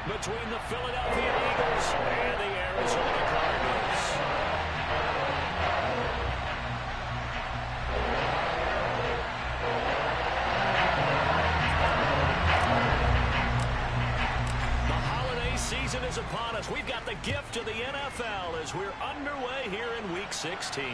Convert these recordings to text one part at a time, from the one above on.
between the Philadelphia Eagles and the Arizona Cardinals. The holiday season is upon us. We've got the gift of the NFL as we're underway here in Week 16.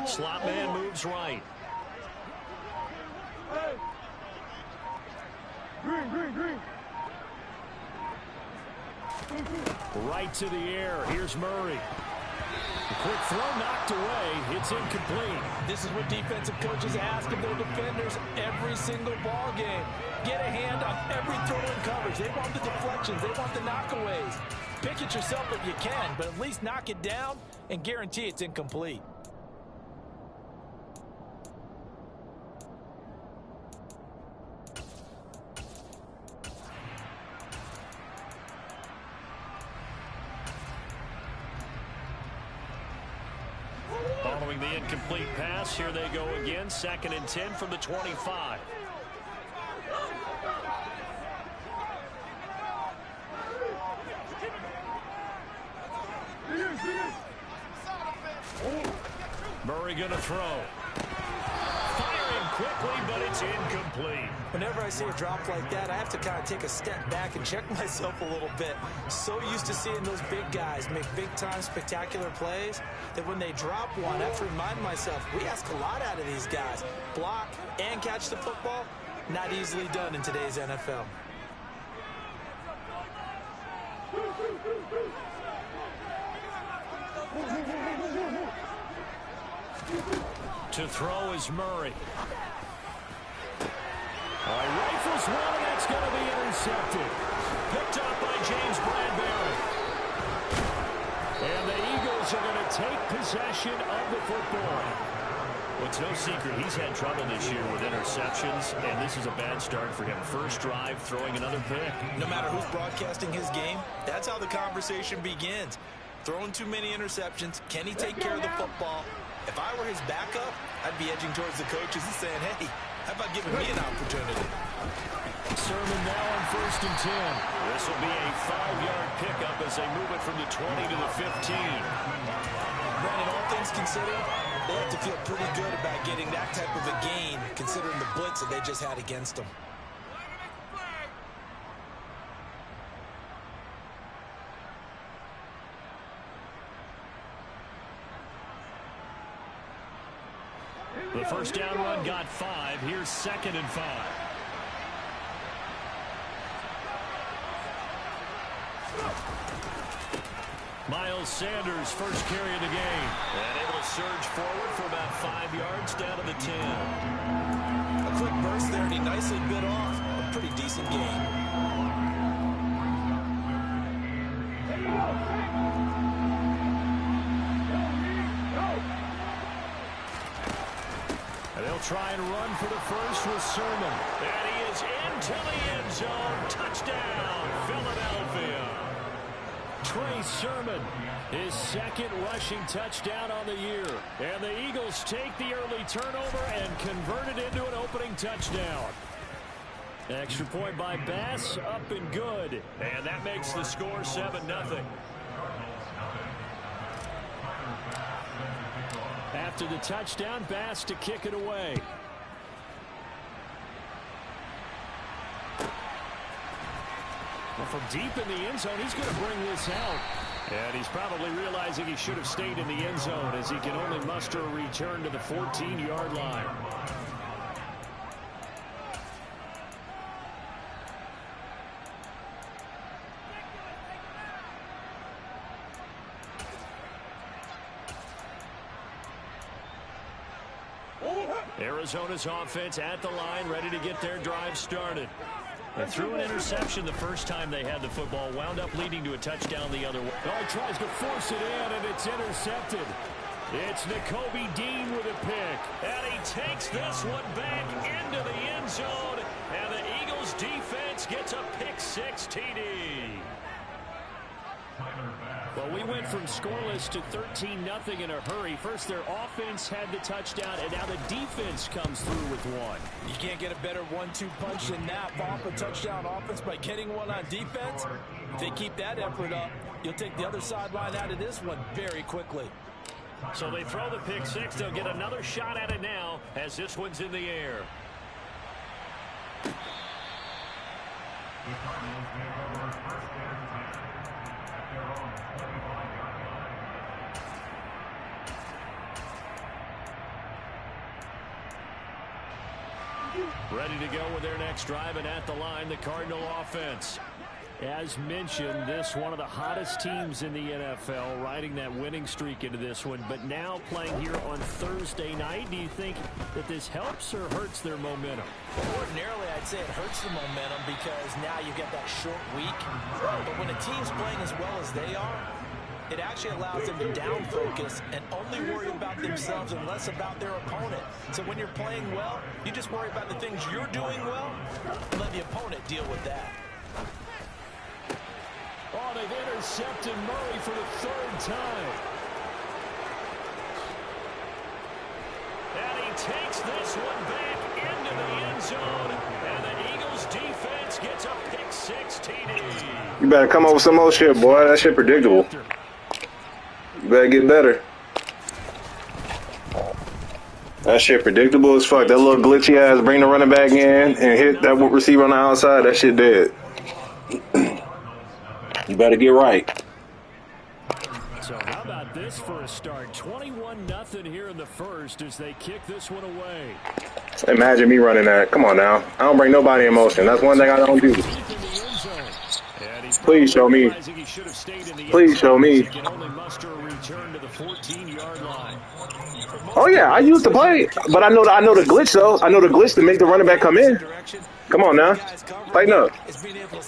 Slot man moves right. Right to the air. Here's Murray. The quick throw knocked away. It's incomplete. This is what defensive coaches ask of their defenders every single ball game. Get a hand on every throw in coverage. They want the deflections. They want the knockaways. Pick it yourself if you can, but at least knock it down and guarantee it's incomplete. Following the incomplete pass, here they go again. 2nd and 10 from the 25. Murray going to throw. Firing quickly, but it's incomplete. Whenever I see a drop like that, I have to kind of take a step back and check myself a little bit. So used to seeing those big guys make big-time spectacular plays that when they drop one, I have to remind myself, we ask a lot out of these guys. Block and catch the football, not easily done in today's NFL. To throw is Murray. Rifles one, and that's going to be intercepted. Picked up by James Bradbury. And the Eagles are going to take possession of the football. Well, it's no secret he's had trouble this year with interceptions, and this is a bad start for him. First drive, throwing another pick. No matter who's broadcasting his game, that's how the conversation begins. Throwing too many interceptions. Can he take care of the football? If I were his backup, I'd be edging towards the coaches and saying, hey, how about giving me an opportunity? Sermon now on 1st and 10. This will be a 5-yard pickup as they move it from the 20 to the 15. Brandon, all things considered, they have to feel pretty good about getting that type of a gain considering the blitz that they just had against them. The first down run got 5. Here's 2nd and 5. Miles Sanders, first carry of the game. And able to surge forward for about 5 yards down to the 10. A quick burst there, and he nicely bit off a pretty decent gain. They'll try and run for the first with Sermon. And he is into the end zone. Touchdown, Philadelphia. Trey Sermon, his 2nd rushing touchdown on the year. And the Eagles take the early turnover and convert it into an opening touchdown. Extra point by Bass, up and good. And that makes the score 7-0. After the touchdown, Bass to kick it away. Well, from deep in the end zone, he's going to bring this out. And he's probably realizing he should have stayed in the end zone as he can only muster a return to the 14-yard line. Arizona's offense at the line, ready to get their drive started. They threw an interception the first time they had the football, wound up leading to a touchdown the other way. Oh, he tries to force it in, and it's intercepted. It's Nakobe Dean with a pick. And he takes this one back into the end zone. And the Eagles defense gets a pick-6 TD. Well, we went from scoreless to 13-0 in a hurry. First, their offense had the touchdown, and now the defense comes through with one. You can't get a better 1-2 punch than that. Off a touchdown offense by getting one on defense. If they keep that effort up, you'll take the other sideline out of this one very quickly. So they throw the pick-6. They'll get another shot at it now as this one's in the air. Ready to go with their next drive, and at the line, the Cardinal offense. As mentioned, this one of the hottest teams in the NFL, riding that winning streak into this one, but now playing here on Thursday night. Do you think that this helps or hurts their momentum? Ordinarily, I'd say it hurts the momentum because now you get that short week. But when a team's playing as well as they are, it actually allows them to down focus and only worry about themselves and less about their opponent. So when you're playing well, you just worry about the things you're doing well and let the opponent deal with that. Oh, they've intercepted Murray for the third time. And he takes this one back into the end zone. And the Eagles defense gets a pick-6 TD. You better come up with some more shit, boy. That shit predictable. You better get better. That shit predictable as fuck. That little glitchy ass bring the running back in and hit that receiver on the outside. That shit dead. You better get right. So how about this for a start? 21-0 here in the first as they kick this one away. Imagine me running that. Come on now. I don't bring nobody in motion. That's one thing I don't do. Please show me. Please show me. Oh yeah, I used to play, but I know the glitch though. I know the glitch to make the running back come in. Come on now, tighten up,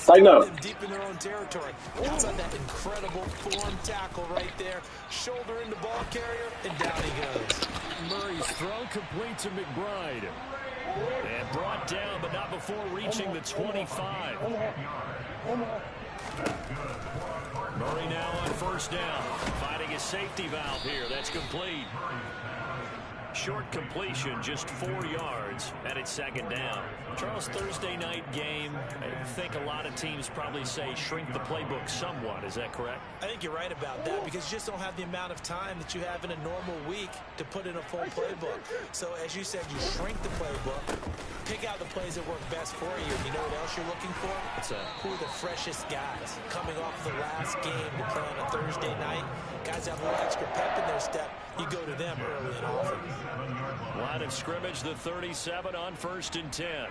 tighten up. Deep in their own territory. Outside that incredible form tackle right there, shoulder into ball carrier, and down he goes. Murray's throw complete to McBride. And brought down, but not before reaching the 25. Murray now on first down, finding his safety valve here. That's complete. Short completion, just 4 yards, and it's second down. Charles, Thursday night game, I think a lot of teams probably say shrink the playbook somewhat. Is that correct? I think you're right about that because you just don't have the amount of time that you have in a normal week to put in a full playbook. So as you said, you shrink the playbook, pick out the plays that work best for you. And you know what else you're looking for? Who are the freshest guys coming off the last game to play on a Thursday night? Guys have a little extra pep in their step. You go to them early and often. Line of scrimmage, the 37 on 1st and 10.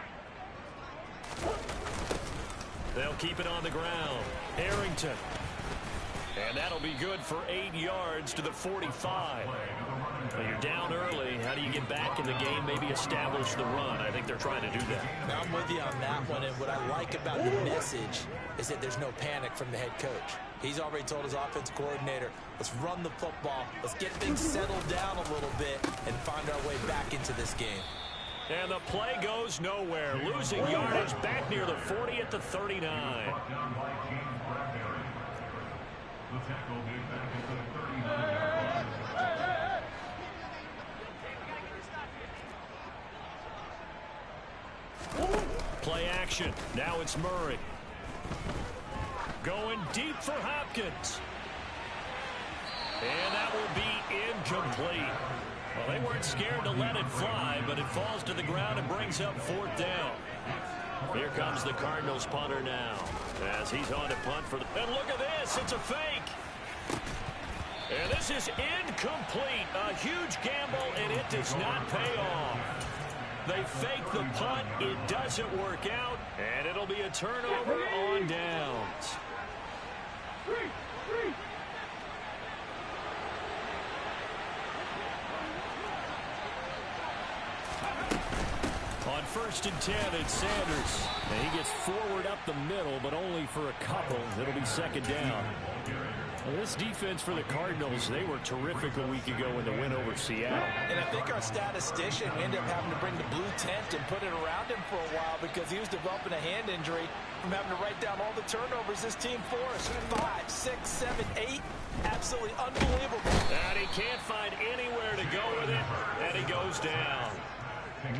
They'll keep it on the ground. Harrington. And that'll be good for 8 yards to the 45. Well, you're down early. How do you get back in the game, maybe establish the run? I think they're trying to do that. Now, I'm with you on that one, and what I like about the message is that there's no panic from the head coach. He's already told his offense coordinator, let's run the football, let's get things settled down a little bit, and find our way back into this game. And the play goes nowhere. Losing yardage back near the 40 at the 39. Play action. Now it's Murray. Going deep for Hopkins. And that will be incomplete. Well, they weren't scared to let it fly, but it falls to the ground and brings up 4th down. Here comes the Cardinals punter now as he's on to punt for the... And look at this. It's a fake. And this is incomplete. A huge gamble, and it does not pay off. They fake the punt. It doesn't work out, and it'll be a turnover on downs. first and 10, it's Sanders. And he gets forward up the middle, but only for a couple. It'll be second down. Well, this defense for the Cardinals, they were terrific a week ago in the win over Seattle. And I think our statistician ended up having to bring the blue tent and put it around him for a while because he was developing a hand injury from having to write down all the turnovers this team forced. 5, 6, 7, 8. Absolutely unbelievable. And he can't find anywhere to go with it, and he goes down.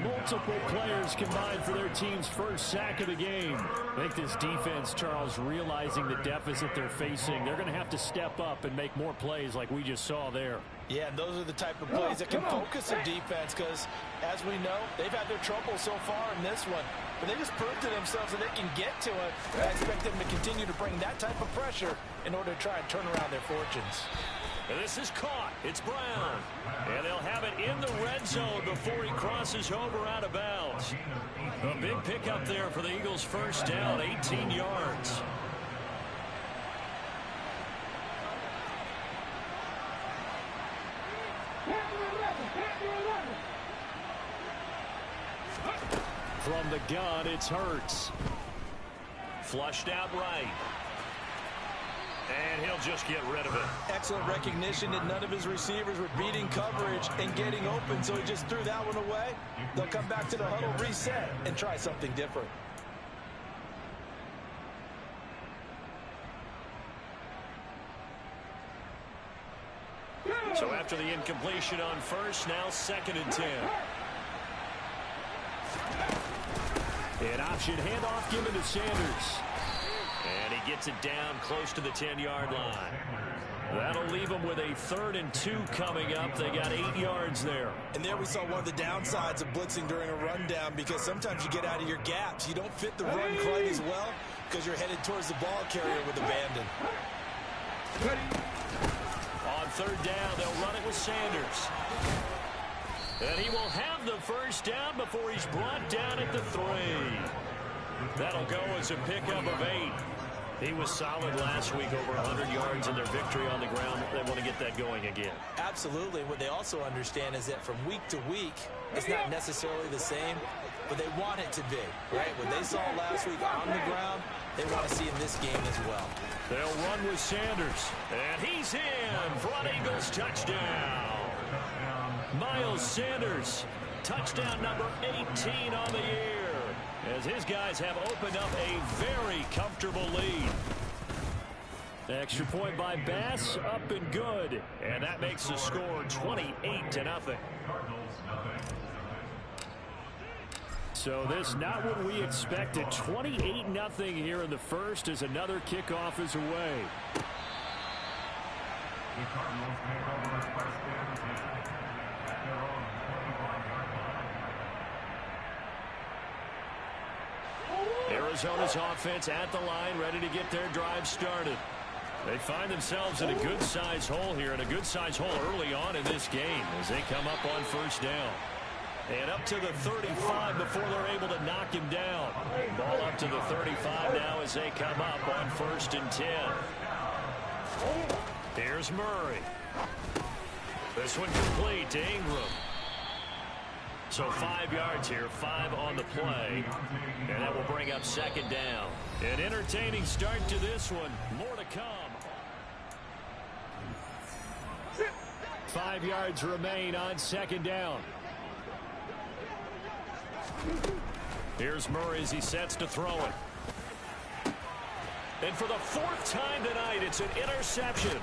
Multiple players combined for their team's first sack of the game. I think this defense, Charles, realizing the deficit they're facing, they're going to have to step up and make more plays like we just saw there. Yeah, and those are the type of plays that can focus a defense because, as we know, they've had their trouble so far in this one. But they just proved to themselves that they can get to it. I expect them to continue to bring that type of pressure in order to try and turn around their fortunes. And this is caught. It's Brown. And they'll have it in the red zone before he crosses over out of bounds. A big pickup there for the Eagles' first down, 18 yards. From the gun, it's Hurts. Flushed out right. And he'll just get rid of it. Excellent recognition that none of his receivers were beating coverage and getting open, so he just threw that one away. They'll come back to the huddle, reset, and try something different. So after the incompletion on first, now second and 10. An option handoff given to Sanders. And he gets it down close to the 10-yard line. That'll leave them with a 3rd and 2 coming up. They got 8 yards there. And there we saw one of the downsides of blitzing during a rundown because sometimes you get out of your gaps. You don't fit the run quite as well because you're headed towards the ball carrier with abandon. On 3rd down, they'll run it with Sanders. And he will have the first down before he's brought down at the 3. That'll go as a pickup of 8. He was solid last week, over 100 yards in their victory on the ground. They want to get that going again. Absolutely. What they also understand is that from week to week, it's not necessarily the same, but they want it to be, right? What they saw last week on the ground, they want to see in this game as well. They'll run with Sanders, and he's in for an Eagles touchdown. Miles Sanders, touchdown number 18 on the year, as his guys have opened up a very comfortable lead. Extra point by Bass, up and good, and that makes the score 28-0. So this not what we expected. 28-0 here in the first as another kickoff is away. Arizona's offense at the line, ready to get their drive started. They find themselves in a good-sized hole here, and a good-sized hole early on in this game as they come up on first down. And up to the 35 before they're able to knock him down. Ball up to the 35 now as they come up on 1st and 10. Here's Murray. This one complete to Ingram. So 5 yards here, 5 on the play. And that will bring up second down. An entertaining start to this one. More to come. 5 yards remain on second down. Here's Murray as he sets to throw it. And for the 4th time tonight, it's an interception.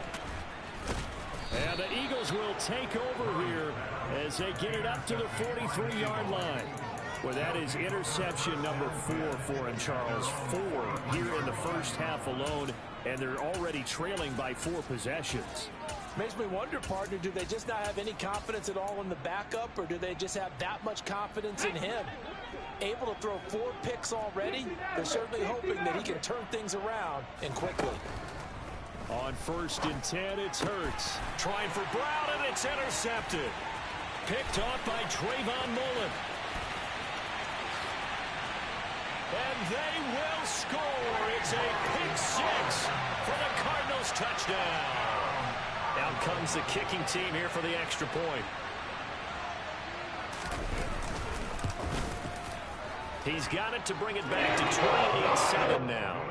And the Eagles will take over here as they get it up to the 43-yard line. Well, that is interception number 4 for him, Charles. 4 here in the first half alone, and they're already trailing by 4 possessions. Makes me wonder, partner, do they just not have any confidence at all in the backup, or do they just have that much confidence in him? Able to throw 4 picks already, they're certainly hoping that he can turn things around and quickly. On 1st and 10, it's Hurts. Trying for Brown, and it's intercepted. Picked off by Trayvon Mullen. And they will score. It's a pick 6 for the Cardinals touchdown. Out comes the kicking team here for the extra point. He's got it to bring it back to 28-7 now.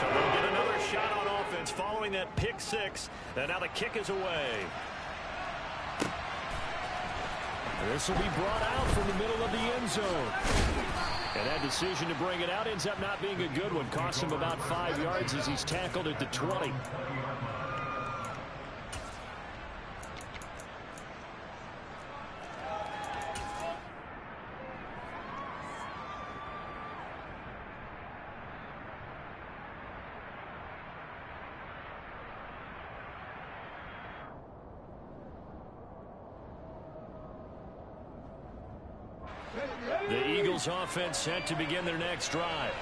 So they'll get another shot on offense following that pick six. And now the kick is away. This will be brought out from the middle of the end zone. And that decision to bring it out ends up not being a good one. Costs him about 5 yards as he's tackled at the 20. The Eagles offense set to begin their next drive.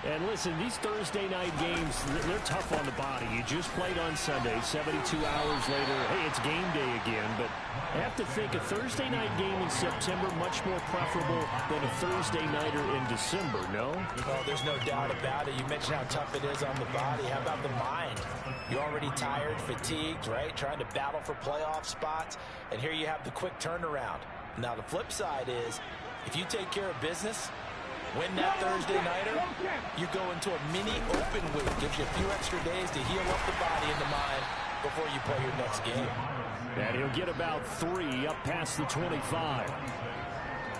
And listen, these Thursday night games, they're tough on the body. You just played on Sunday, 72 hours later. Hey, it's game day again. But I have to think a Thursday night game in September much more preferable than a Thursday nighter in December, no? Well, there's no doubt about it. You mentioned how tough it is on the body. How about the mind? You're already tired, fatigued, right? Trying to battle for playoff spots. And here you have the quick turnaround. Now, the flip side is, if you take care of business, win that Thursday nighter, you go into a mini open week. Gives you a few extra days to heal up the body and the mind before you play your next game. And he'll get about 3 up past the 25.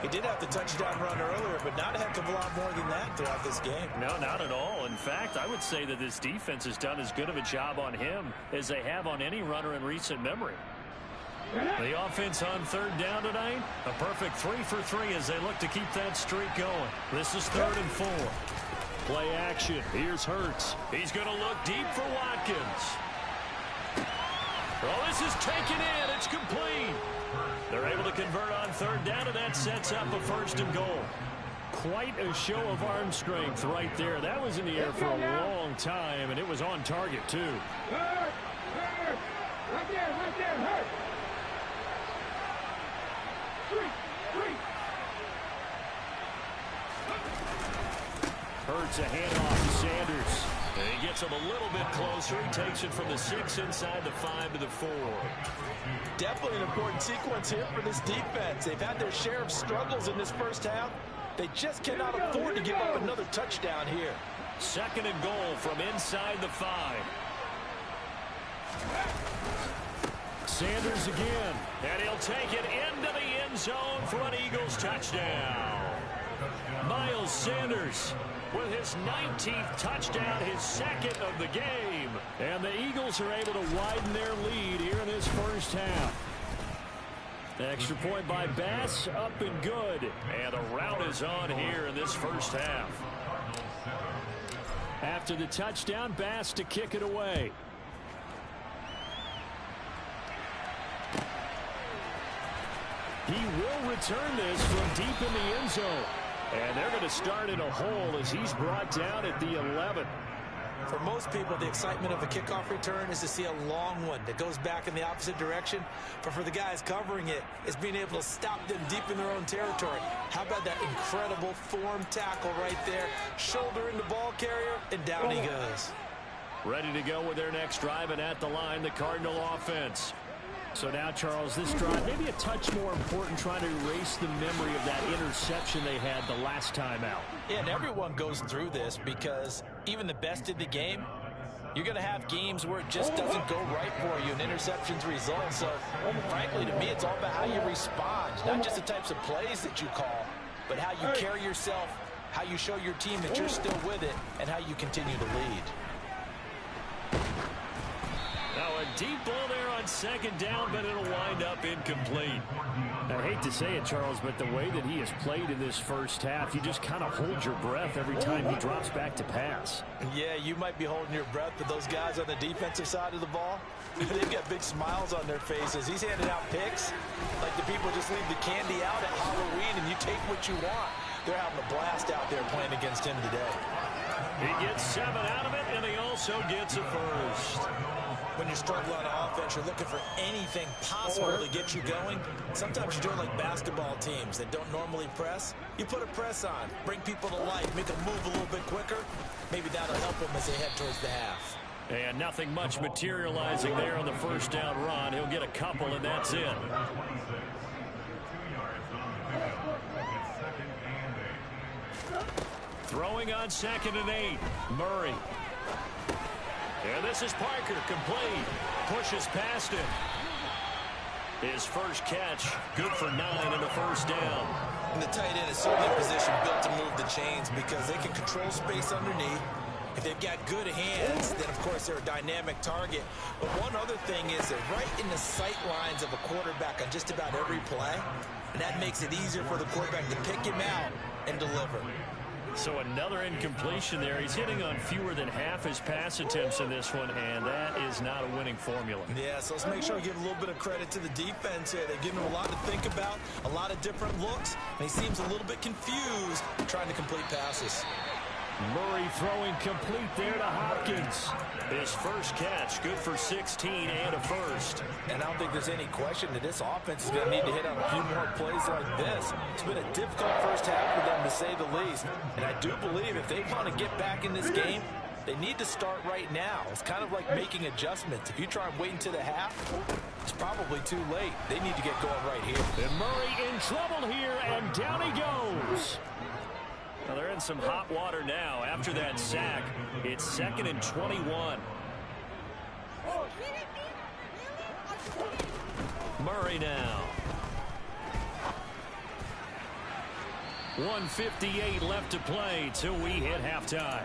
He did have the touchdown run earlier, but not a heck of a lot more than that throughout this game. No, not at all. In fact, I would say that this defense has done as good of a job on him as they have on any runner in recent memory. The offense on third down tonight, a perfect 3 for 3 as they look to keep that streak going. This is 3rd and 4. Play action. Here's Hurts. He's going to look deep for Watkins. Well, this is taken in. It's complete. They're able to convert on third down, and that sets up a 1st and goal. Quite a show of arm strength right there. That was in the air for a long time, and it was on target, too. Hurt! Right there, hurt! Hurts a handoff to Sanders. And he gets him a little bit closer. He takes it from the 6 inside the 5 to the 4. Definitely an important sequence here for this defense. They've had their share of struggles in this first half. They just cannot afford to give up another touchdown here. 2nd and goal from inside the 5. Sanders again. And he'll take it into the end zone for an Eagles touchdown. Miles Sanders with his 19th touchdown, his 2nd of the game. And the Eagles are able to widen their lead here in this first half. The extra point by Bass, up and good. And a rout is on here in this first half. After the touchdown, Bass to kick it away. He will return this from deep in the end zone. And they're going to start in a hole as he's brought down at the 11. For most people, the excitement of a kickoff return is to see a long one that goes back in the opposite direction. But for the guys covering it, it's being able to stop them deep in their own territory. How about that incredible form tackle right there? Shoulder in the ball carrier, and down he goes. Ready to go with their next drive, and at the line, the Cardinal offense. So now, Charles, this drive, maybe a touch more important, trying to erase the memory of that interception they had the last time out. Yeah, and everyone goes through this because even the best in the game, you're going to have games where it just doesn't go right for you and interceptions result. So, frankly, to me, it's all about how you respond, not just the types of plays that you call, but how you carry yourself, how you show your team that you're still with it, and how you continue to lead. Now a deep ball there on 2nd down, but it'll wind up incomplete. I hate to say it, Charles, but the way that he has played in this first half, you just kind of hold your breath every time he drops back to pass. Yeah, you might be holding your breath, but those guys on the defensive side of the ball, they've got big smiles on their faces. He's handing out picks like the people just leave the candy out at Halloween and you take what you want. They're having a blast out there playing against him today. He gets 7 out of it, and he also gets a 1st. When you're struggling on offense, you're looking for anything possible to get you going. Sometimes you do it like basketball teams that don't normally press. You put a press on, bring people to life, make them move a little bit quicker. Maybe that'll help them as they head towards the half. And nothing much materializing there on the first down run. He'll get a couple, and that's it. Throwing on 2nd and 8. Murray. And this is Parker, complete. Pushes past him. His first catch, good for 9 and a first down. And the tight end is certainly in position built to move the chains because they can control space underneath. If they've got good hands, then of course they're a dynamic target. But one other thing is they're right in the sight lines of a quarterback on just about every play. And that makes it easier for the quarterback to pick him out and deliver. So another incompletion there. He's hitting on fewer than half his pass attempts in this one, and that is not a winning formula. Yeah, so let's make sure we give a little bit of credit to the defense here. They've given him a lot to think about, a lot of different looks, and he seems a little bit confused trying to complete passes. Murray throwing complete there to Hopkins. His first catch, good for 16 and a first. And I don't think there's any question that this offense is going to need to hit on a few more plays like this. It's been a difficult first half for them, to say the least. And I do believe if they want to get back in this game, they need to start right now. It's kind of like making adjustments. If you try and wait until the half, it's probably too late. They need to get going right here. And Murray in trouble here, and down he goes. Well, they're in some hot water now. After that sack, it's 2nd and 21. Murray now. 1:58 left to play till we hit halftime.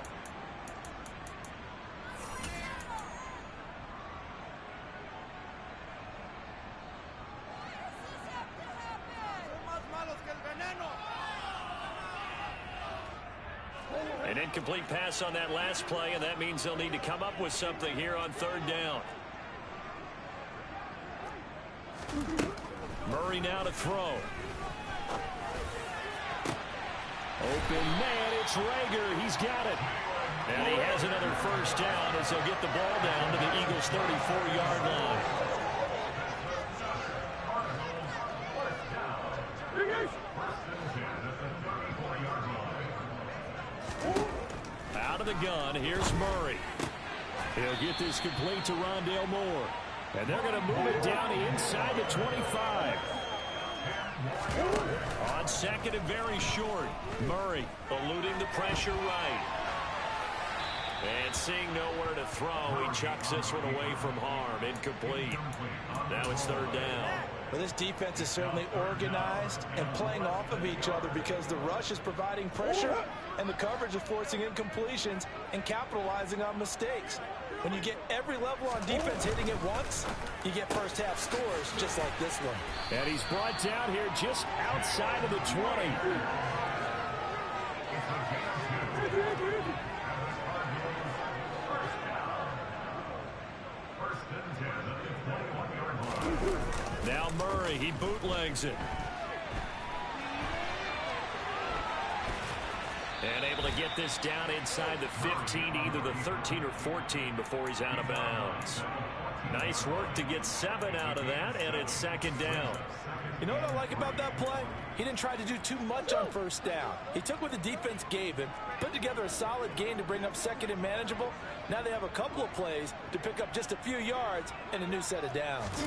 An incomplete pass on that last play, and that means they'll need to come up with something here on 3rd down. Murray now to throw. Open man, it's Rager. He's got it. And he has another first down as they'll get the ball down to the Eagles' 34-yard line. Out of the gun, here's Murray. He'll get this complete to Rondale Moore. And they're going to move it down inside the 25. On 2nd and very short. Murray eluding the pressure right. And seeing nowhere to throw, he chucks this one away from harm. Incomplete. Now it's 3rd down. Well, this defense is certainly organized and playing off of each other because the rush is providing pressure and the coverage is forcing incompletions and capitalizing on mistakes. When you get every level on defense hitting it once, you get first half scores just like this one. And he's brought down here just outside of the 20. Now Murray, he bootlegs it. And able to get this down inside the 15, either the 13 or 14 before he's out of bounds. Nice work to get 7 out of that, and it's 2nd down. You know what I like about that play? He didn't try to do too much on first down. He took what the defense gave him, put together a solid gain to bring up 2nd and manageable. Now they have a couple of plays to pick up just a few yards and a new set of downs.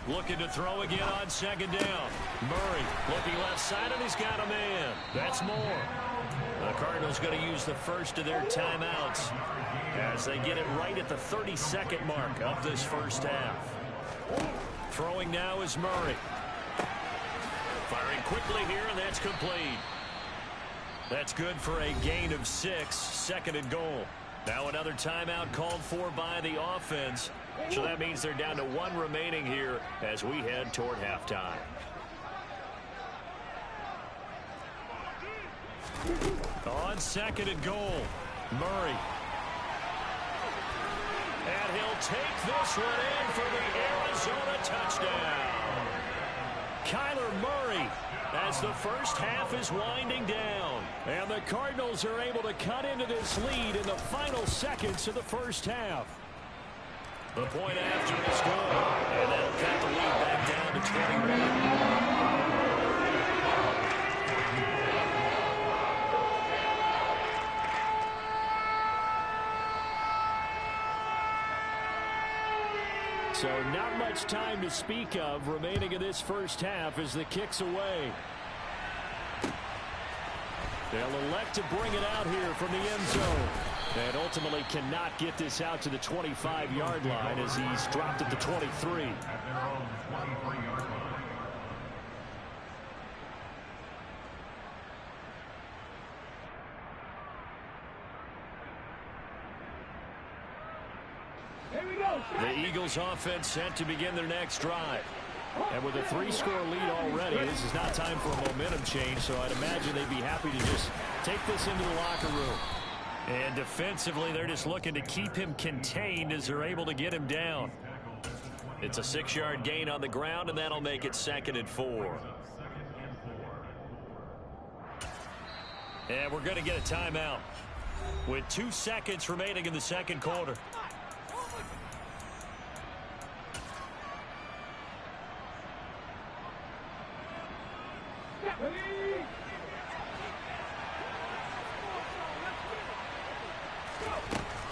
Looking to throw again on 2nd down. Murray looking left side, and he's got a man. That's Moore. The Cardinals going to use the first of their timeouts as they get it right at the 32nd mark of this first half. Throwing now is Murray. Firing quickly here, and that's complete. That's good for a gain of 6, 2nd and goal. Now another timeout called for by the offense. So that means they're down to 1 remaining here as we head toward halftime. On 2nd and goal, Murray. And he'll take this one in for the Arizona touchdown. Kyler Murray as the first half is winding down. And the Cardinals are able to cut into this lead in the final seconds of the first half. The point after is good. And that'll cut the lead back down to 21. So not much time to speak of remaining in this first half as the kick's away. They'll elect to bring it out here from the end zone. And ultimately cannot get this out to the 25-yard line as he's dropped at the 23. The Eagles offense set to begin their next drive. And with a 3-score lead already, this is not time for a momentum change, so I'd imagine they'd be happy to just take this into the locker room. And defensively, they're just looking to keep him contained as they're able to get him down. It's a 6-yard gain on the ground, and that'll make it 2nd and 4. And we're going to get a timeout with 2 seconds remaining in the second quarter.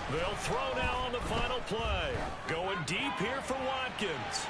They'll throw now on the final play. Going deep here for Watkins.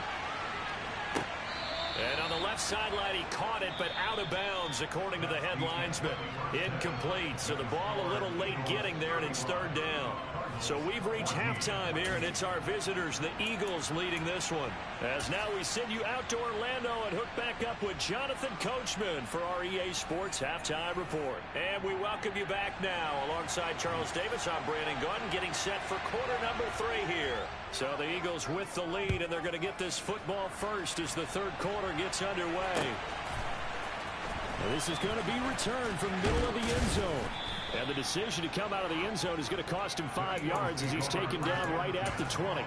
And on the left sideline, he caught it, but out of bounds, according to the head linesman. Incomplete, so the ball a little late getting there, and it's 3rd down. So we've reached halftime here, and it's our visitors, the Eagles, leading this one. As now we send you out to Orlando and hook back up with Jonathan Coachman for our EA Sports Halftime Report. And we welcome you back now. Alongside Charles Davis, I'm Brandon Gunn, getting set for quarter number 3 here. So the Eagles with the lead, and they're going to get this football first as the 3rd quarter gets underway. Now this is going to be returned from middle of the end zone. And the decision to come out of the end zone is going to cost him 5 yards as he's taken down right at the 20.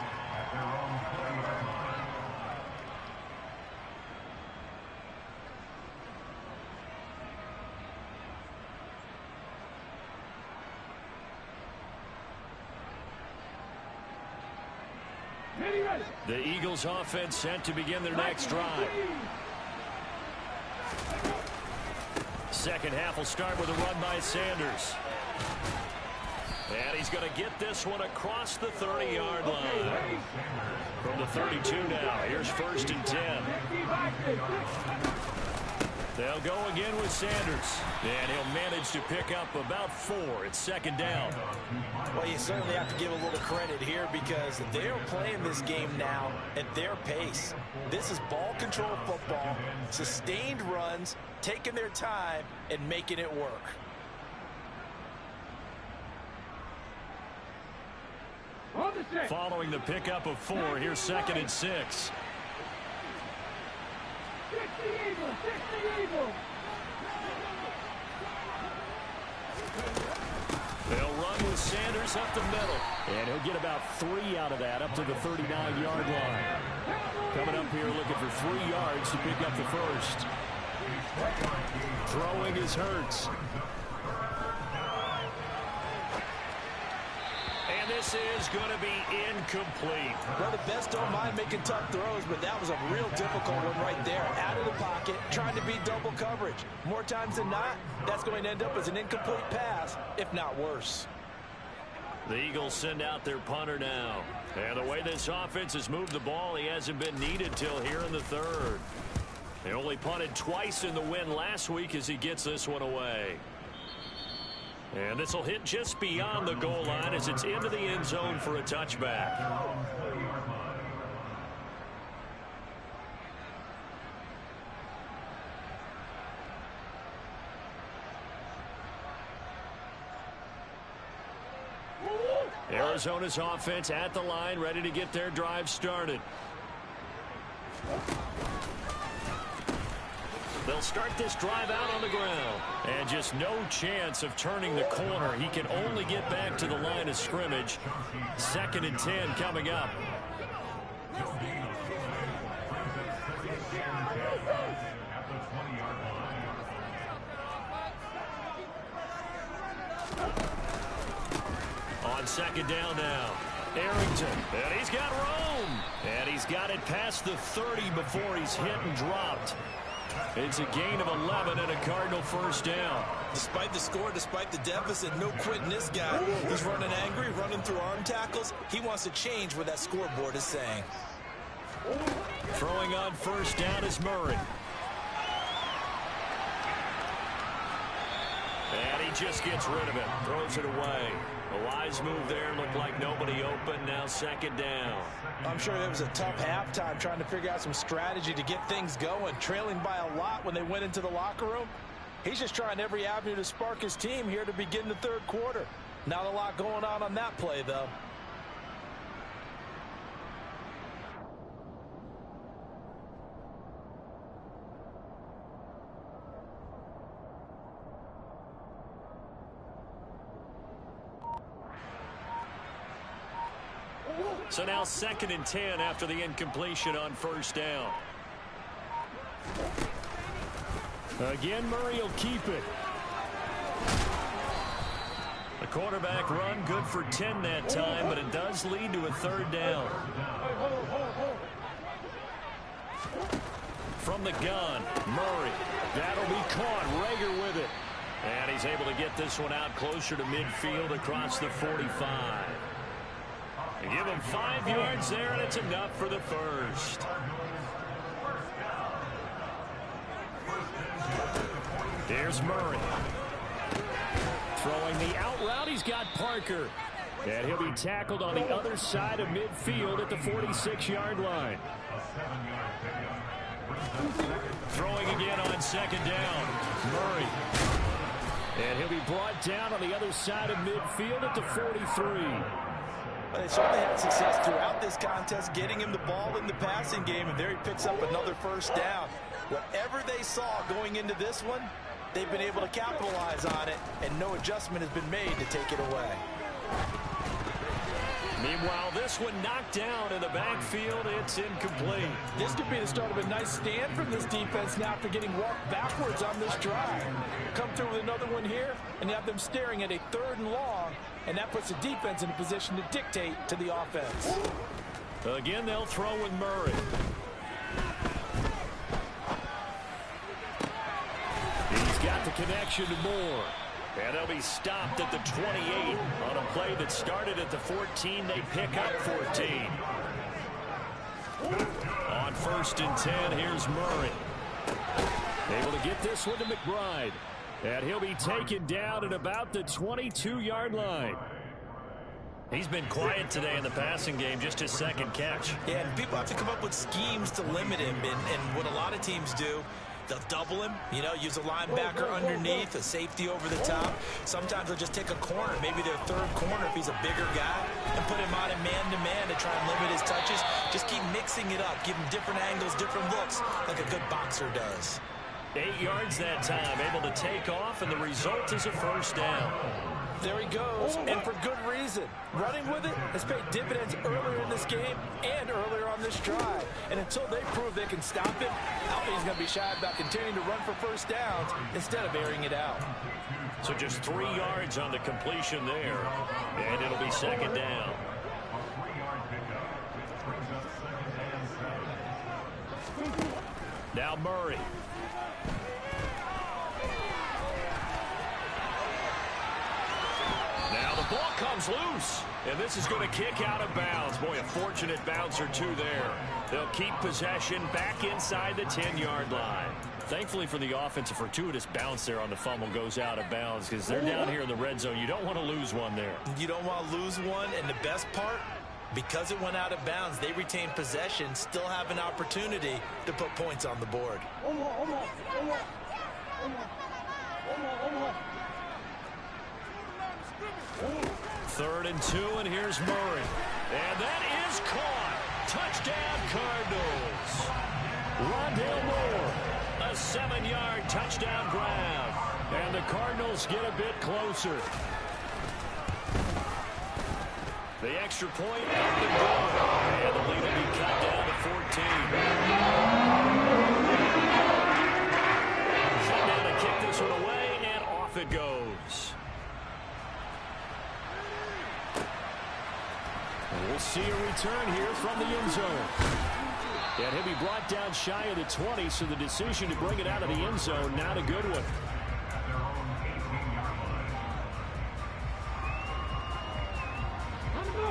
The Eagles offense set to begin their next drive. Second half will start with a run by Sanders. And he's going to get this one across the 30-yard line. From the 32 now, here's 1st and 10. They'll go again with Sanders. And he'll manage to pick up about 4. It's 2nd down. Well, you certainly have to give a little credit here because they're playing this game now at their pace. This is ball control football, sustained runs, taking their time, and making it work. Following the pickup of 4, here's 2nd and 6. They'll run with Sanders up the middle. And he'll get about 3 out of that up to the 39-yard line. Coming up here looking for 3 yards to pick up the first. Throwing is Hurts. And this is going to be incomplete. Well, the best don't mind making tough throws, but that was a real difficult one right there. Out of the pocket, trying to beat double coverage. More times than not, that's going to end up as an incomplete pass, if not worse. The Eagles send out their punter now. And the way this offense has moved the ball, he hasn't been needed till here in the 3rd. They only punted twice in the win last week as he gets this one away. And this will hit just beyond the goal line as it's into the end zone for a touchback. Arizona's offense at the line, ready to get their drive started. They'll start this drive out on the ground. And just no chance of turning the corner. He can only get back to the line of scrimmage. 2nd and 10 coming up. On 2nd down now. Arrington. And he's got room. And he's got it past the 30 before he's hit and dropped. It's a gain of 11 and a Cardinal 1st down. Despite the score, despite the deficit, no quitting this guy. He's running angry, running through arm tackles. He wants to change what that scoreboard is saying. Throwing on first down is Murray. And he just gets rid of it. Throws it away. A wise move there. Looked like nobody open. Now second down. I'm sure it was a tough halftime trying to figure out some strategy to get things going. Trailing by a lot when they went into the locker room. He's just trying every avenue to spark his team here to begin the third quarter. Not a lot going on that play, though. So now 2nd and 10 after the incompletion on first down. Again, Murray will keep it. The quarterback run good for 10 that time, but it does lead to a third down. From the gun, Murray. That'll be caught. Rager with it. And he's able to get this one out closer to midfield across the 45. They give him 5 yards there, and it's enough for the first. Here's Murray. Throwing the out route, he's got Parker. And he'll be tackled on the other side of midfield at the 46-yard line. Throwing again on second down. Murray. And he'll be brought down on the other side of midfield at the 43. They certainly had success throughout this contest, getting him the ball in the passing game, and there he picks up another first down. Whatever they saw going into this one, they've been able to capitalize on it, and no adjustment has been made to take it away. Meanwhile, this one knocked down in the backfield. It's incomplete. This could be the start of a nice stand from this defense now after getting walked backwards on this drive. Come through with another one here, and you have them staring at a 3rd and long, and that puts the defense in a position to dictate to the offense. Again, they'll throw with Murray. He's got the connection to Moore. And they'll be stopped at the 28 on a play that started at the 14. They pick up 14. On 1st and 10, here's Murray. Able to get this one to McBride. And he'll be taken down at about the 22-yard line. He's been quiet today in the passing game, just his 2nd catch. Yeah, and people have to come up with schemes to limit him. And what a lot of teams do, they'll double him, use a linebacker underneath, a safety over the top. Sometimes they'll just take a corner, maybe their 3rd corner if he's a bigger guy, and put him on a man-to-man to try and limit his touches. Just keep mixing it up, give him different angles, different looks, like a good boxer does. 8 yards that time, able to take off, and the result is a first down. There he goes, and for good reason. Running with it has paid dividends earlier in this game and earlier on this drive. And until they prove they can stop him, I don't think he's going to be shy about continuing to run for first downs instead of airing it out. So just 3 yards on the completion there, and it'll be second down. Now Murray. Now the ball comes loose, and this is going to kick out of bounds. Boy, a fortunate bounce or two there. They'll keep possession back inside the 10-yard line. Thankfully for the offense, a fortuitous bounce there on the fumble goes out of bounds because they're down here in the red zone. You don't want to lose one there. You don't want to lose one, and the best part, because it went out of bounds, they retain possession, still have an opportunity to put points on the board. 3rd and 2, and here's Murray. And that is caught. Touchdown, Cardinals. Rondale Moore, a 7-yard touchdown grab. And the Cardinals get a bit closer. The extra point up and good. And the lead will be cut down to 14. Shut down to kick this one away, and off it goes. We'll see a return here from the end zone. And he'll be brought down shy of the 20, so the decision to bring it out of the end zone, not a good one.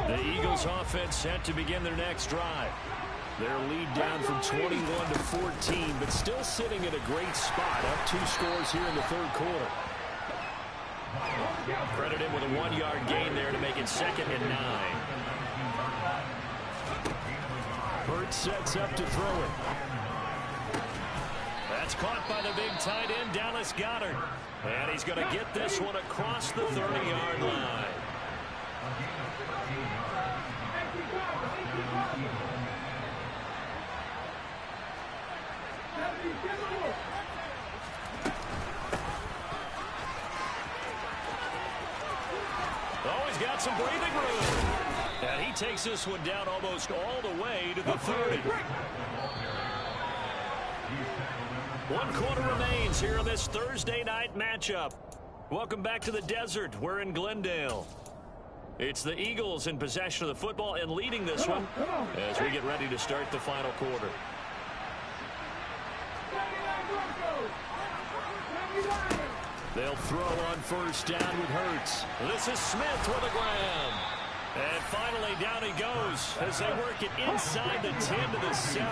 The Eagles offense set to begin their next drive. Their lead down from 21 to 14, but still sitting in a great spot. Up 2 scores here in the third quarter. Credit him with a 1-yard gain there to make it 2nd and 9. Hurts sets up to throw it. That's caught by the big tight end, Dallas Goedert. And he's going to get this one across the 30-yard line. Oh, he's got some breathing room. And he takes this one down almost all the way to the 30. 1 quarter remains here in this Thursday night matchup. Welcome back to the desert. We're in Glendale. It's the Eagles in possession of the football and leading this one as we get ready to start the final quarter. They'll throw on first down with Hurts. This is Smith with a grab. And finally down he goes as they work it inside the 10 to the 7.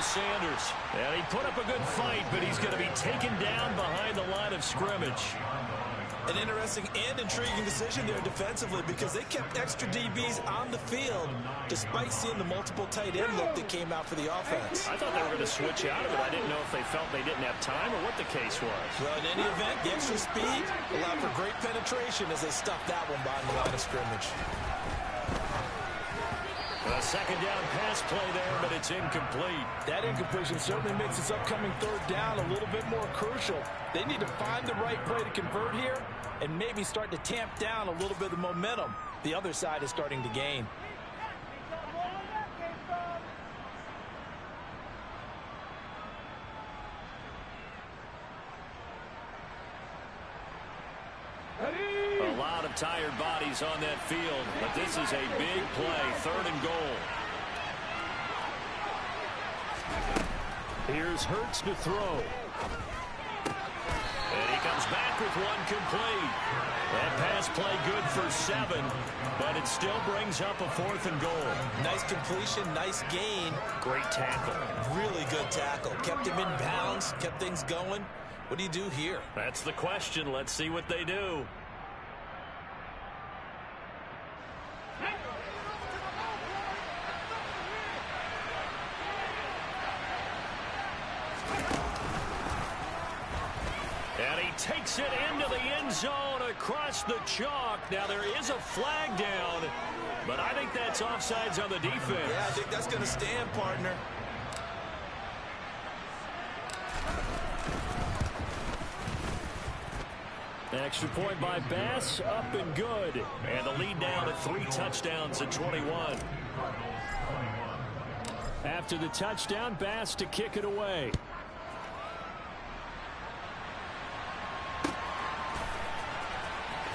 Sanders. And he put up a good fight, but he's going to be taken down behind the line of scrimmage. An interesting and intriguing decision there defensively because they kept extra DBs on the field despite seeing the multiple tight end look that came out for the offense. I thought they were going to switch out of it. I didn't know if they felt they didn't have time or what the case was. Well, in any event, the extra speed allowed for great penetration as they stuffed that one behind the line of scrimmage. A second down pass play there, but it's incomplete. That incompletion certainly makes this upcoming third down a little bit more crucial. They need to find the right play to convert here and maybe start to tamp down a little bit of the momentum the other side is starting to gain. A lot of tired bodies on that field, but this is a big play, 3rd and goal. Here's Hurts to throw. And he comes back with one complete. That pass play good for 7, but it still brings up a 4th and goal. Nice completion, nice gain. Great tackle. Really good tackle. Kept him in bounds, kept things going. What do you do here? That's the question. Let's see what they do. And he takes it into the end zone across the chalk. Now there is a flag down, but I think that's offsides on the defense. Yeah, I think that's going to stand, partner. Extra point by Bass, up and good. And the lead down at 3 touchdowns at 21. After the touchdown, Bass to kick it away.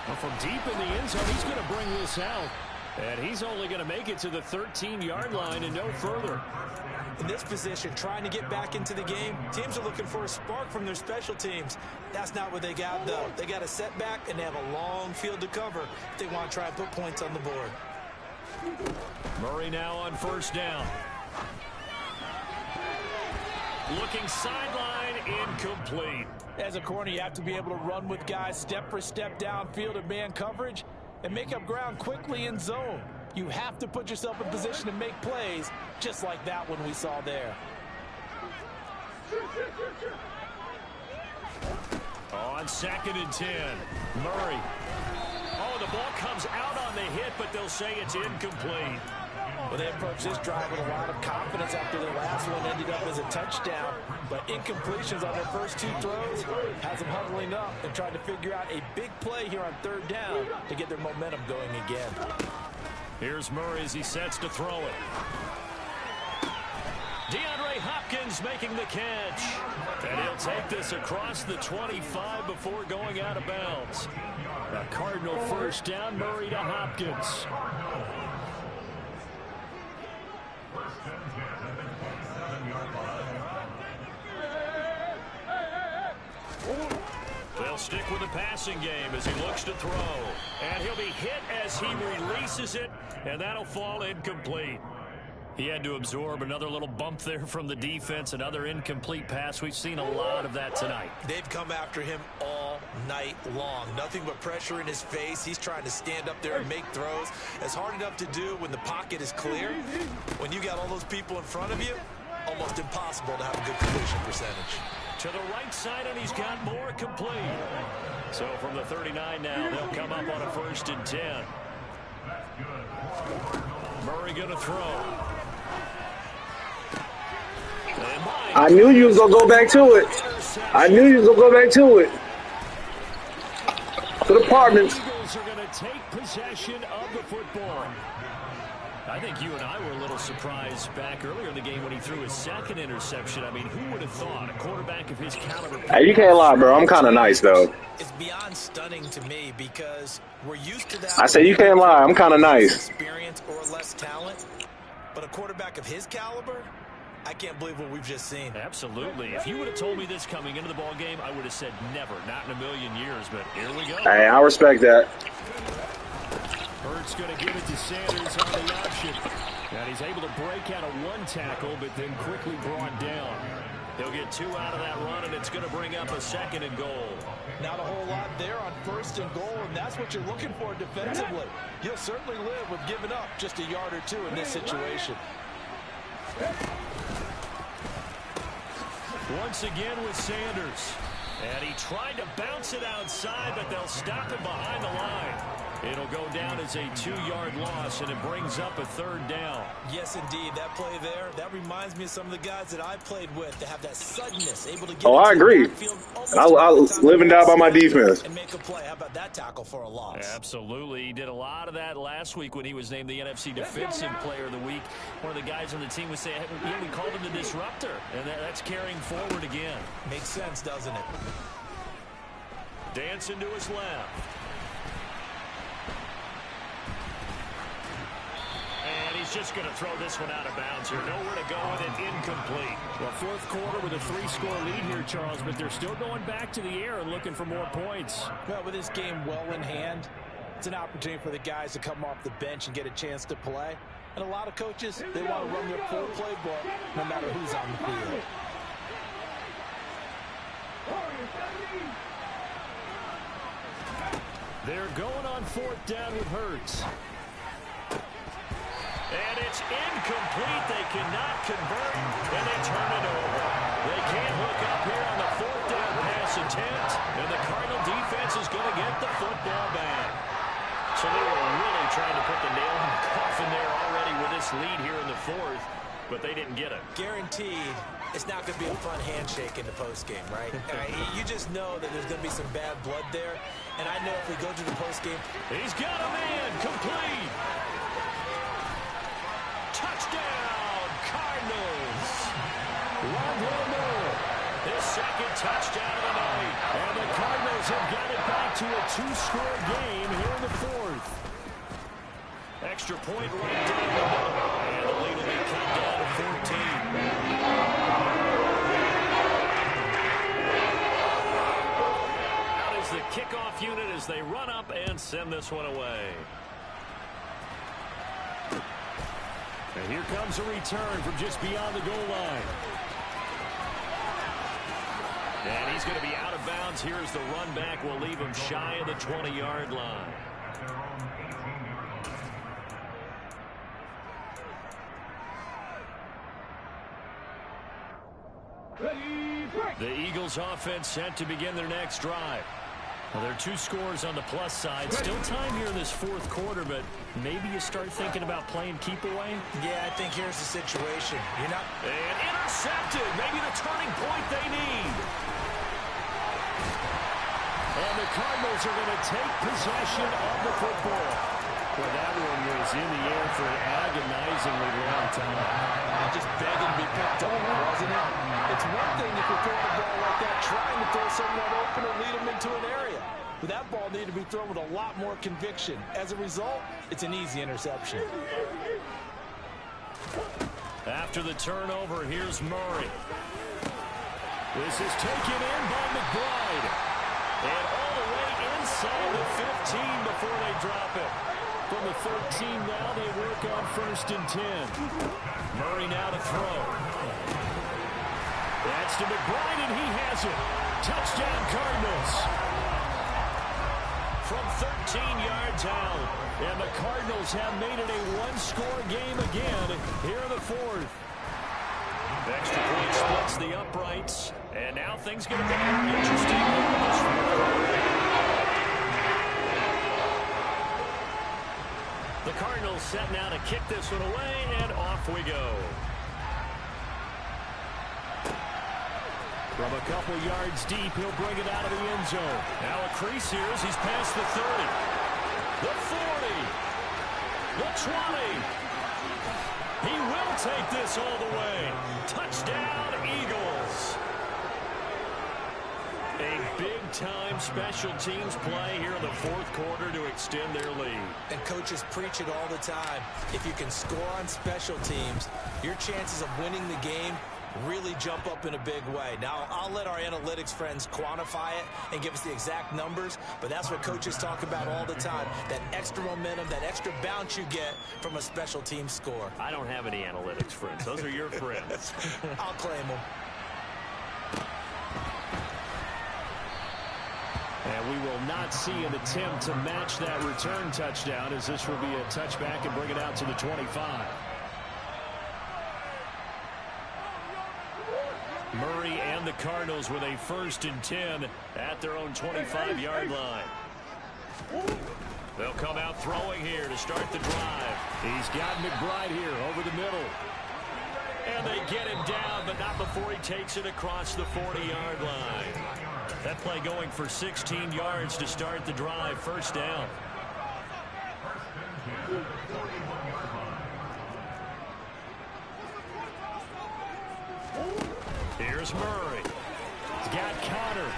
Well, from deep in the end zone, he's going to bring this out. And he's only going to make it to the 13-yard line and no further. In this position, trying to get back into the game, teams are looking for a spark from their special teams. That's not what they got, though. They got a setback, and they have a long field to cover if they want to try and put points on the board. Murray now on first down. Looking sideline, incomplete. As a corner, you have to be able to run with guys step for step downfield in man coverage and make up ground quickly in zone. You have to put yourself in position to make plays, just like that one we saw there. On 2nd and 10, Murray. Oh, the ball comes out on the hit, but they'll say it's incomplete. Well, they approached this drive with a lot of confidence after their last one ended up as a touchdown. But incompletions on their first 2 throws has them huddling up and trying to figure out a big play here on 3rd down to get their momentum going again. Here's Murray as he sets to throw it. DeAndre Hopkins Hopkins making the catch. And he'll take this across the 25 before going out of bounds. A Cardinal first down, Murray to Hopkins. They'll stick with the passing game as he looks to throw. And he'll be hit as he releases it, and that'll fall incomplete. He had to absorb another little bump there from the defense, another incomplete pass. We've seen a lot of that tonight. They've come after him all night long. Nothing but pressure in his face. He's trying to stand up there and make throws. It's hard enough to do when the pocket is clear. When you got all those people in front of you, almost impossible to have a good completion percentage. To the right side, and he's got more complete. So from the 39 now, they'll come up on a 1st and 10. Murray going to throw. I knew you was going to go back to it. I knew you was going to go back to it. To the apartments. The Eagles are going to take possession of the football. I think you and I were a little surprised back earlier in the game when he threw his 2nd interception. I mean, who would have thought a quarterback of his caliber? Hey, you can't lie, bro. I'm kind of nice, though. It's beyond stunning to me because we're used to that. I say you can't lie. I'm kind of nice. Experience or less talent, but a quarterback of his caliber, I can't believe what we've just seen. Absolutely. If you would have told me this coming into the ball game, I would have said never, not in a million years. But here we go. Hey, I respect that. Hurts going to give it to Sanders on the option. And he's able to break out of 1 tackle, but then quickly brought down. He'll get 2 out of that run, and it's going to bring up a 2nd and goal. Not a whole lot there on 1st and goal, and that's what you're looking for defensively. You'll certainly live with giving up just a yard or 2 in this situation. Once again with Sanders. And he tried to bounce it outside, but they'll stop him behind the line. It'll go down as a 2-yard loss, and it brings up a 3rd down. Yes, indeed. That play there, that reminds me of some of the guys that I played with that have that suddenness, able to get I agree. I live and die by my defense. And make a play. How about that tackle for a loss? Absolutely. He did a lot of that last week when he was named the NFC Defensive Player of the Week. One of the guys on the team was saying, hey, we called him the disruptor, and that's carrying forward again. Makes sense, doesn't it? Dancing to his left. And he's just going to throw this one out of bounds here. Nowhere to go with it. Incomplete. Well, 4th quarter with a 3-score lead here, Charles, but they're still going back to the air and looking for more points. Well, with this game well in hand, it's an opportunity for the guys to come off the bench and get a chance to play. And a lot of coaches, they want to run their full playbook no matter who's on the field. They're going on 4th down with Hurts. And it's incomplete. They cannot convert, and they turn it over. They can't hook up here on the 4th down pass attempt, and the Cardinal defense is going to get the football back. So they were really trying to put the nail in the coffin there already with this lead here in the 4th, but they didn't get it. Guaranteed, it's not going to be a fun handshake in the postgame, right? You just know that there's going to be some bad blood there, and I know if we go to the postgame. He's got a man, complete. Touchdown, Cardinals. His 2nd touchdown of the night. And the Cardinals have got it back to a 2-score game here in the 4th. Extra point right down the middle. And the lead will be cut down to 14. Out is the kickoff unit as they run up and send this one away. And here comes a return from just beyond the goal line. And he's going to be out of bounds. Here's the run back. We'll leave him shy of the 20-yard line. The Eagles offense set to begin their next drive. Well, there are 2 scores on the plus side. Still time here in this 4th quarter, but maybe you start thinking about playing keep away. Yeah, I think here's the situation. You're not... And intercepted. Maybe the turning point they need. And the Cardinals are going to take possession of the football. Well, that one was in the air for an agonizingly long time. Just begging to be picked up, wasn't it? It's one thing if you're throwing a ball like that, trying to throw someone open or lead them into an area. But that ball needed to be thrown with a lot more conviction. As a result, it's an easy interception. After the turnover, here's Murray. This is taken in by McBride. And all the way inside the 15 before they drop it. From the 13 now, they work on 1st and 10. Murray now to throw. That's to McBride, and he has it. Touchdown, Cardinals. From 13 yards out. And the Cardinals have made it a one-score game again here in the 4th. Extra point splits the uprights. And now things get a bit more interesting. The Cardinals set now to kick this one away, and off we go. From a couple yards deep, he'll bring it out of the end zone. Now a crease here as he's past the 30. The 40. The 20. He will take this all the way. Touchdown, Eagles. A big-time special teams play here in the 4th quarter to extend their lead. And coaches preach it all the time. If you can score on special teams, your chances of winning the game really jump up in a big way. Now, I'll let our analytics friends quantify it and give us the exact numbers, but that's what coaches talk about all the time. That extra momentum, that extra bounce you get from a special team score. I don't have any analytics friends. Those are your friends. I'll claim them. And we will not see an attempt to match that return touchdown, as this will be a touchback and bring it out to the 25. Murray and the Cardinals with a 1st and 10 at their own 25-yard line. They'll come out throwing here to start the drive. He's got McBride here over the middle. And they get him down, but not before he takes it across the 40-yard line. That play going for 16 yards to start the drive. 1st down. Here's Murray. He's got Connor.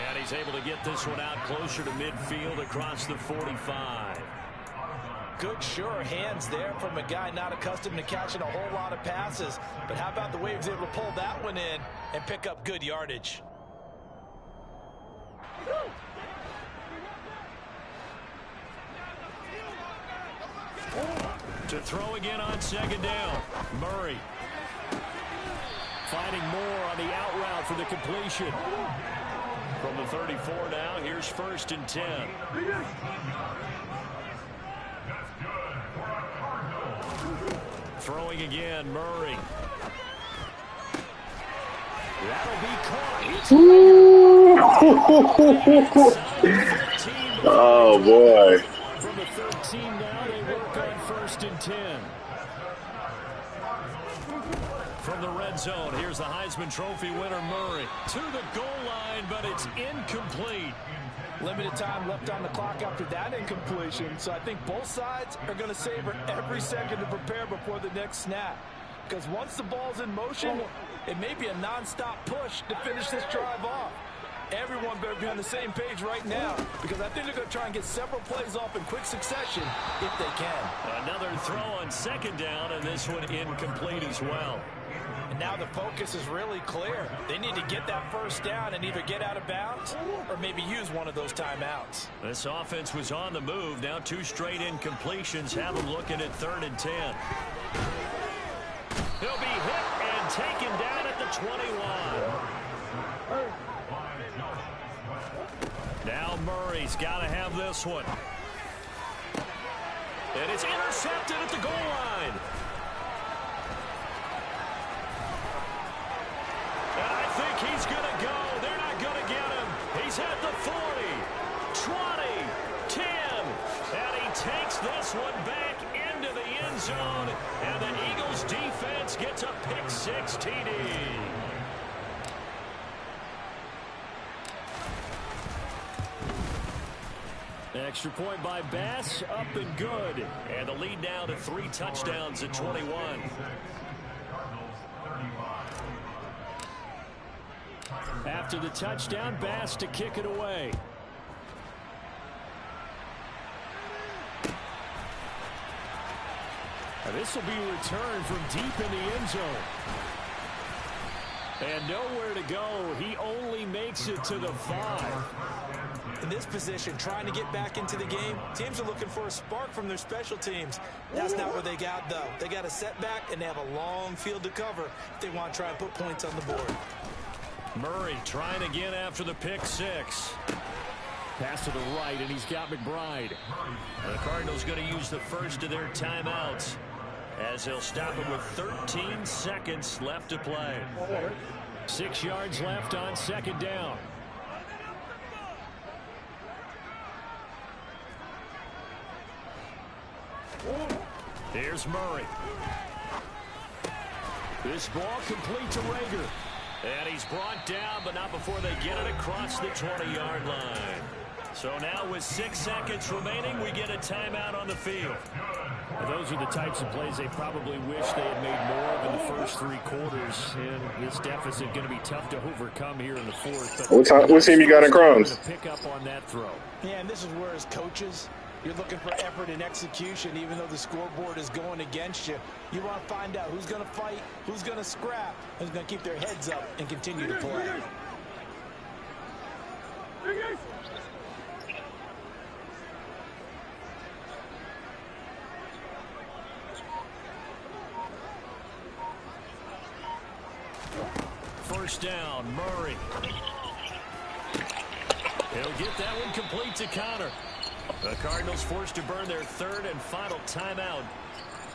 And he's able to get this one out closer to midfield across the 45. Good, sure hands there from a guy not accustomed to catching a whole lot of passes. But how about the way he was able to pull that one in and pick up good yardage? To throw again on 2nd down. Murray finding more on the out route for the completion. From the 34 now, here's 1st and 10. Throwing again, Murray. That'll be caught. Oh, boy. From the 13 now, they work on 1st and 10. From the red zone, here's the Heisman Trophy winner, Murray. To the goal line, but it's incomplete. Limited time left on the clock after that incompletion, so I think both sides are going to savor every second to prepare before the next snap. Because once the ball's in motion, it may be a non-stop push to finish this drive off. Everyone better be on the same page right now, because I think they're going to try and get several plays off in quick succession if they can. Another throw on 2nd down, and this one incomplete as well. And now the focus is really clear. They need to get that 1st down and either get out of bounds or maybe use one of those timeouts. This offense was on the move. Now 2 straight incompletions have them looking at 3rd and 10. He'll be hit and taken down at the 21. Now Murray's got to have this one. And it's intercepted at the goal line. And I think he's going to go. They're not going to get him. He's at the 40, 20, 10. And he takes this one back into the end zone. And the Eagles defense gets a pick-6 TD. Extra point by Bass, up and good. And the lead now to 3 touchdowns at 21. After the touchdown, Bass to kick it away. This will be a return from deep in the end zone. And nowhere to go. He only makes it to the 5. In this position, trying to get back into the game, teams are looking for a spark from their special teams. That's not what they got, though. They got a setback, and they have a long field to cover if they want to try and put points on the board. Murray trying again after the pick 6. Pass to the right, and he's got McBride. The Cardinals going to use the first of their timeouts as they'll stop it with 13 seconds left to play. 6 yards left on second down. Here's Murray. This ball complete to Rager. And he's brought down, but not before they get it across the 20-yard line. So now with 6 seconds remaining, we get a timeout on the field. Those are the types of plays they probably wish they had made more of in the first 3 quarters. And this deficit going to be tough to overcome here in the 4th. But what team you got in Crumbs? Pick up on that throw. Yeah, and this is where as coaches, you're looking for effort and execution, even though the scoreboard is going against you. You want to find out who's going to fight, who's going to scrap, who's going to keep their heads up and continue to play. First down, Murray. He'll get that one complete to Connor. The Cardinals forced to burn their 3rd and final timeout.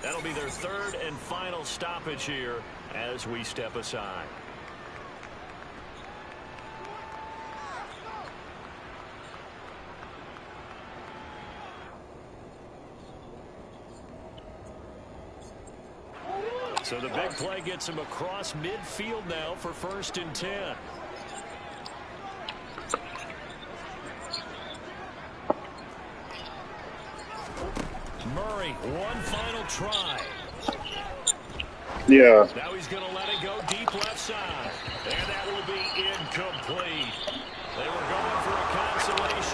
That'll be their 3rd and final stoppage here as we step aside. So the big play gets him across midfield now for 1st and 10. Murray, one final try. Yeah. Now he's going to let it go deep left side. And that will be incomplete.